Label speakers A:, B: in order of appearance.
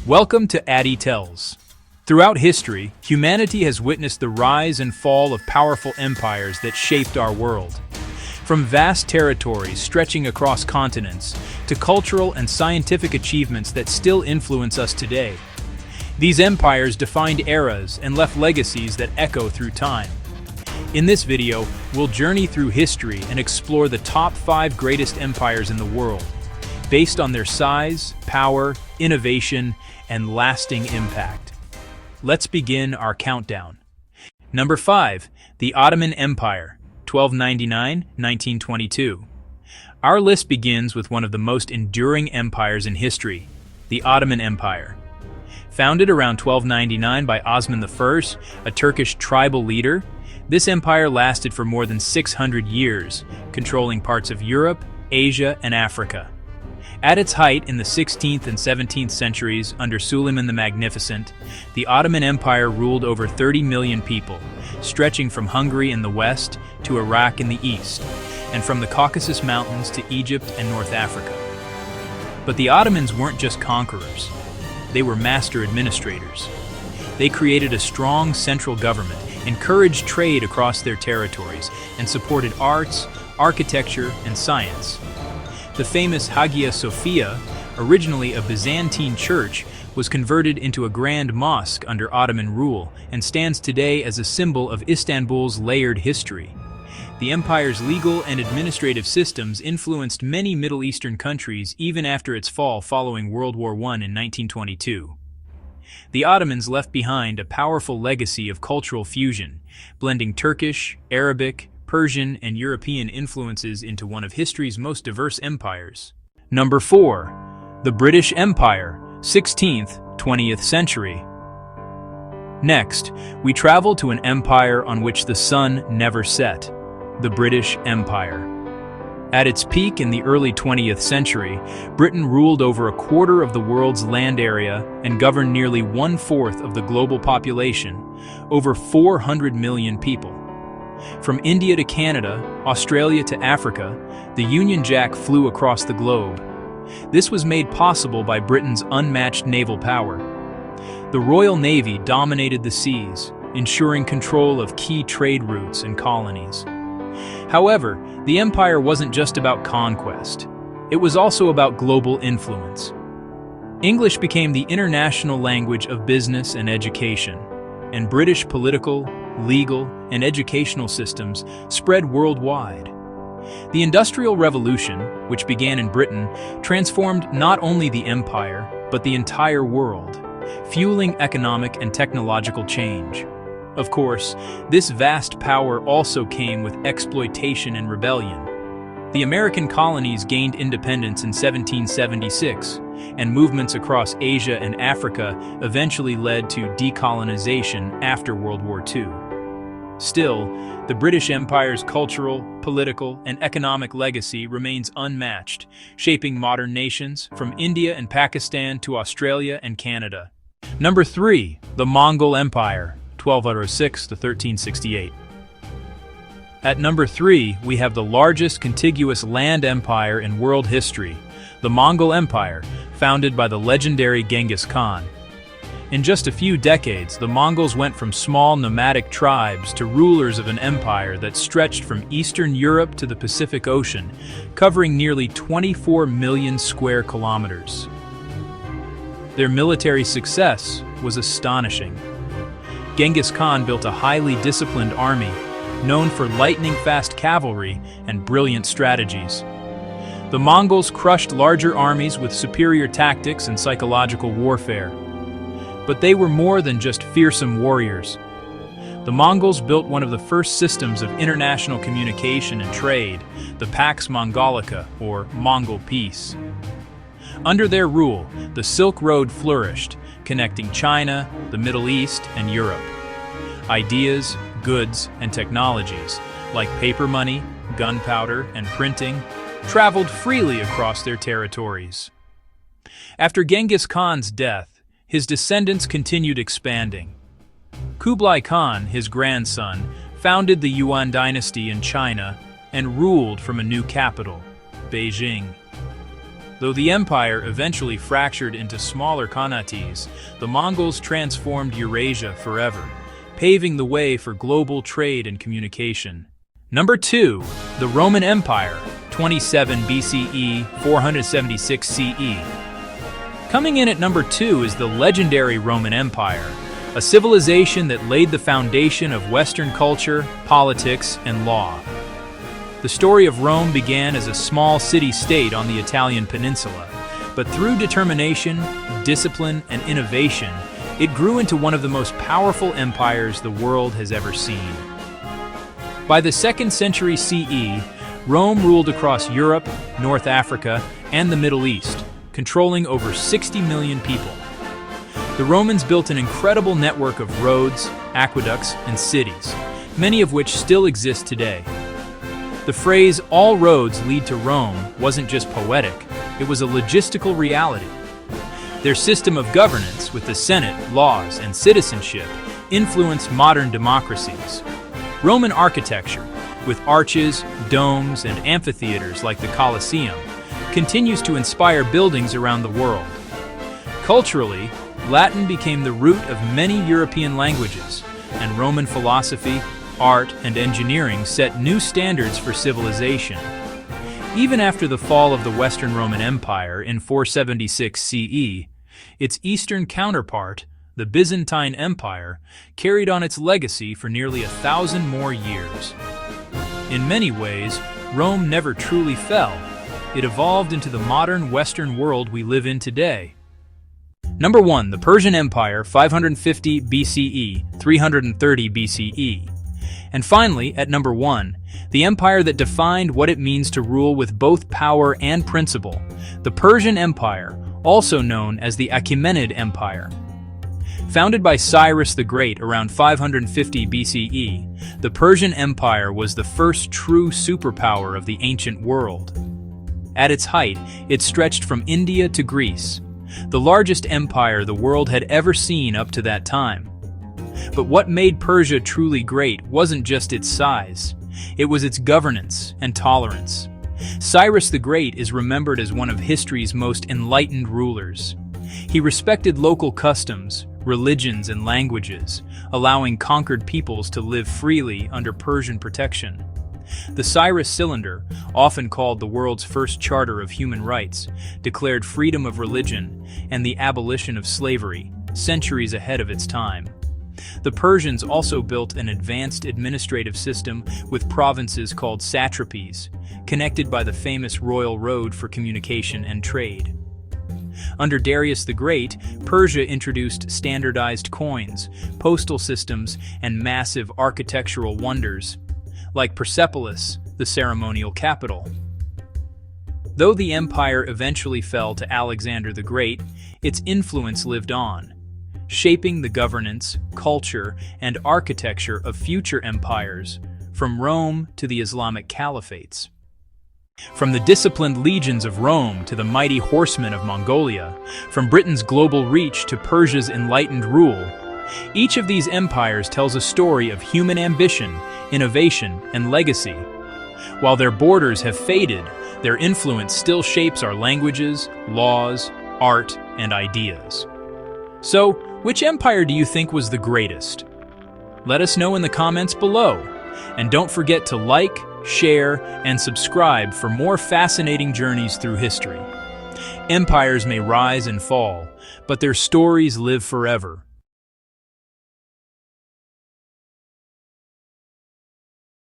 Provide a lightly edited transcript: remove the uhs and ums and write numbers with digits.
A: Welcome to Addy Tells. Throughout history, humanity has witnessed the rise and fall of powerful empires that shaped our world. From vast territories stretching across continents to cultural and scientific achievements that still influence us today. These empires defined eras and left legacies that echo through time. In this video, we'll journey through history and explore the top 5 greatest empires in the world, based on their size, power, innovation, and lasting impact. Let's begin our countdown. Number 5, the Ottoman Empire, 1299–1922. Our list begins with one of the most enduring empires in history, the Ottoman Empire. Founded around 1299 by Osman I, a Turkish tribal leader, this empire lasted for more than 600 years, controlling parts of Europe, Asia, and Africa. At its height in the 16th and 17th centuries under Suleiman the Magnificent, the Ottoman Empire ruled over 30 million people, stretching from Hungary in the west to Iraq in the east, and from the Caucasus Mountains to Egypt and North Africa. But the Ottomans weren't just conquerors. They were master administrators. They created a strong central government, encouraged trade across their territories, and supported arts, architecture, and science. The famous Hagia Sophia, originally a Byzantine church, was converted into a grand mosque under Ottoman rule and stands today as a symbol of Istanbul's layered history. The empire's legal and administrative systems influenced many Middle Eastern countries even after its fall following World War I in 1922. The Ottomans left behind a powerful legacy of cultural fusion, blending Turkish, Arabic, Persian, and European influences into one of history's most diverse empires. Number 4, the British Empire, 16th–20th century. Next, we travel to an empire on which the sun never set, the British Empire. At its peak in the early 20th century, Britain ruled over a quarter of the world's land area and governed nearly 1/4 of the global population, over 400 million people. From India to Canada, Australia to Africa, the Union Jack flew across the globe. This was made possible by Britain's unmatched naval power. The Royal Navy dominated the seas, ensuring control of key trade routes and colonies. However, the empire wasn't just about conquest. It was also about global influence. English became the international language of business and education, and British political, legal, and educational systems spread worldwide. The Industrial Revolution, which began in Britain, transformed not only the empire, but the entire world, fueling economic and technological change. Of course, this vast power also came with exploitation and rebellion. The American colonies gained independence in 1776, and movements across Asia and Africa eventually led to decolonization after World War II. Still, the British Empire's cultural, political, and economic legacy remains unmatched, shaping modern nations from India and Pakistan to Australia and Canada. Number 3, the Mongol Empire, 1206–1368. At number 3, we have the largest contiguous land empire in world history, the Mongol Empire, founded by the legendary Genghis Khan. In just a few decades, the Mongols went from small nomadic tribes to rulers of an empire that stretched from Eastern Europe to the Pacific Ocean, covering nearly 24 million square kilometers. Their military success was astonishing. Genghis Khan built a highly disciplined army, known for lightning-fast cavalry and brilliant strategies. The Mongols crushed larger armies with superior tactics and psychological warfare. But they were more than just fearsome warriors. The Mongols built one of the first systems of international communication and trade, the Pax Mongolica, or Mongol Peace. Under their rule, the Silk Road flourished, connecting China, the Middle East, and Europe. Ideas, goods, and technologies, like paper money, gunpowder, and printing, traveled freely across their territories. After Genghis Khan's death, his descendants continued expanding. Kublai Khan, his grandson, founded the Yuan dynasty in China and ruled from a new capital, Beijing. Though the empire eventually fractured into smaller khanates, the Mongols transformed Eurasia forever, paving the way for global trade and communication. Number 2. The Roman Empire, 27 BCE, 476 CE. Coming in at number 2 is the legendary Roman Empire, a civilization that laid the foundation of Western culture, politics, and law. The story of Rome began as a small city-state on the Italian peninsula, but through determination, discipline, and innovation, it grew into one of the most powerful empires the world has ever seen. By the 2nd century CE, Rome ruled across Europe, North Africa, and the Middle East, controlling over 60 million people. The Romans built an incredible network of roads, aqueducts, and cities, many of which still exist today. The phrase, "all roads lead to Rome," wasn't just poetic, it was a logistical reality. Their system of governance, with the Senate, laws, and citizenship, influenced modern democracies. Roman architecture, with arches, domes, and amphitheaters like the Colosseum, continues to inspire buildings around the world. Culturally, Latin became the root of many European languages, and Roman philosophy, art, and engineering set new standards for civilization. Even after the fall of the Western Roman Empire in 476 CE, its eastern counterpart, the Byzantine Empire, carried on its legacy for nearly 1,000 more years. In many ways, Rome never truly fell. It evolved into the modern Western world we live in today. Number 1. The Persian Empire, 550 BCE, 330 BCE. And finally, at number 1, the empire that defined what it means to rule with both power and principle, the Persian Empire, also known as the Achaemenid Empire. Founded by Cyrus the Great around 550 BCE, the Persian Empire was the first true superpower of the ancient world. At its height, it stretched from India to Greece, the largest empire the world had ever seen up to that time. But what made Persia truly great wasn't just its size, it was its governance and tolerance. Cyrus the Great is remembered as one of history's most enlightened rulers. He respected local customs, religions, and languages, allowing conquered peoples to live freely under Persian protection. The Cyrus Cylinder, often called the world's first charter of human rights, declared freedom of religion and the abolition of slavery, centuries ahead of its time. The Persians also built an advanced administrative system with provinces called satrapies, connected by the famous royal road for communication and trade. Under Darius the Great, Persia introduced standardized coins, postal systems, and massive architectural wonders, like Persepolis, the ceremonial capital. Though the empire eventually fell to Alexander the Great, its influence lived on, shaping the governance, culture, and architecture of future empires, from Rome to the Islamic caliphates. From the disciplined legions of Rome to the mighty horsemen of Mongolia, from Britain's global reach to Persia's enlightened rule, each of these empires tells a story of human ambition, innovation, and legacy. While their borders have faded, their influence still shapes our languages, laws, art, and ideas. So, which empire do you think was the greatest? Let us know in the comments below. And don't forget to like, share, and subscribe for more fascinating journeys through history. Empires may rise and fall, but their stories live forever.